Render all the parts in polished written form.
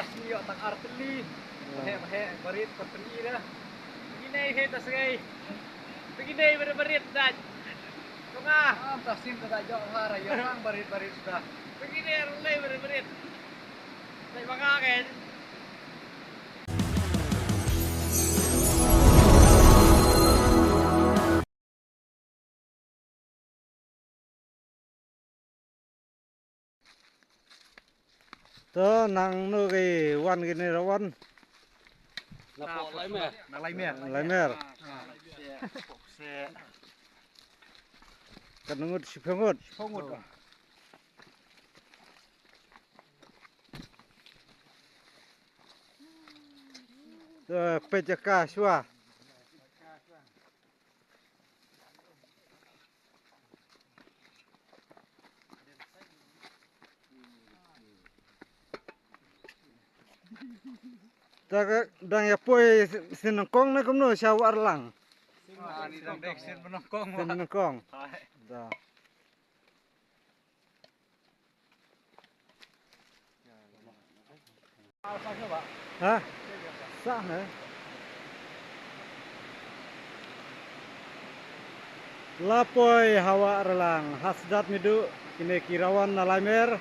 kasih tak arteli. Heh barit perteli dah. Begini he tas gay. Begini berit dah. Tengah. Tasim tak jauh hari yang barit sudah. Begini rulai berit. Saya bangga kan. Tớ nang nu cái wan cái này là wan Lấy mè. lấy mer kan ngut sipngut pejaka shwa dang ya poi sinongkong na kumno shawar lang sinongkong da hả sao nữa lapoi hawa relang hasdat midu kini kirawan nalaimer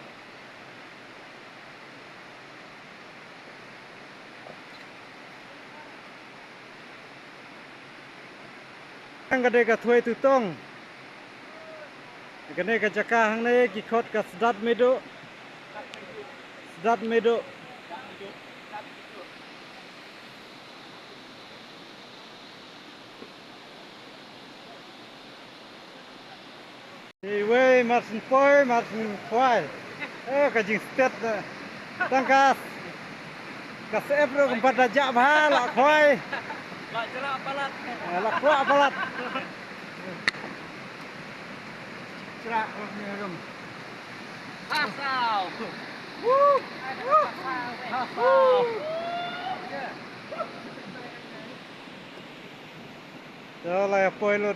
ang gade ka thuai tu tong gane ka jaka hang ne ki khot ka sdat midu thì quê mặt phơi mặt khoai cái gì tết tăng ca cả sếp rồi cũng pada jam ha lak khoai lak kuah palat cerak rum Hasau. đó là phơi luôn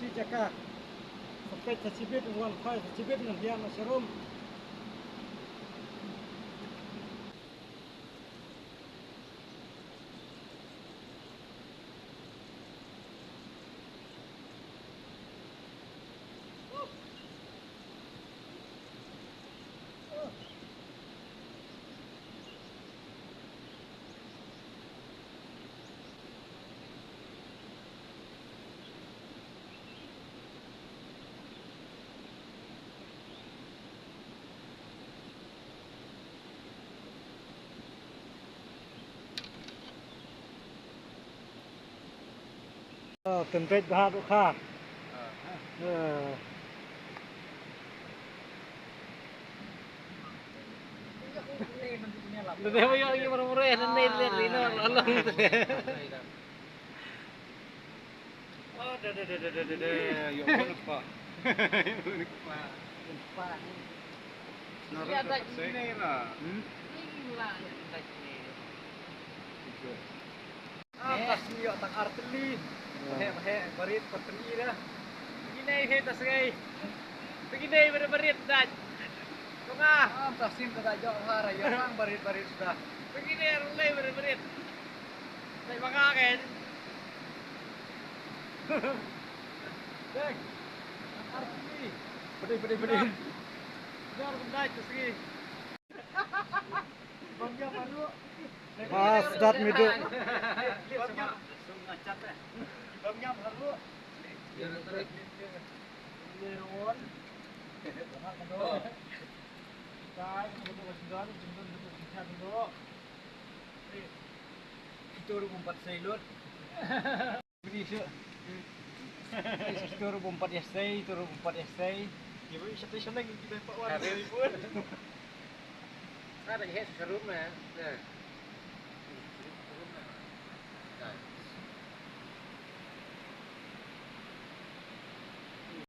si jaka sampai tersibit wan khai tersibit nan dia masyarum tempat bahat ukha Lebih mo yung murmure na nail rino Allah. Oh, yung lupa. Yung lupa. Lupa. Naruto kasi. Pas niyo tak arteli. He barit patri dah. Begini he tas gay. Begini barit dah. Tunga. Tasim tak jauh harai orang barit sudah. Begini rulai barit. Saya bangkakan. Dek. Arteli. Pedih. Benar benda itu segi. Bangga baru. start midu Itu 24 selut. Beri syu. Itu 24 essay, itu 24 essay. Ya beri satu lagi kita pak wan. Ribuan. Ada he serum na.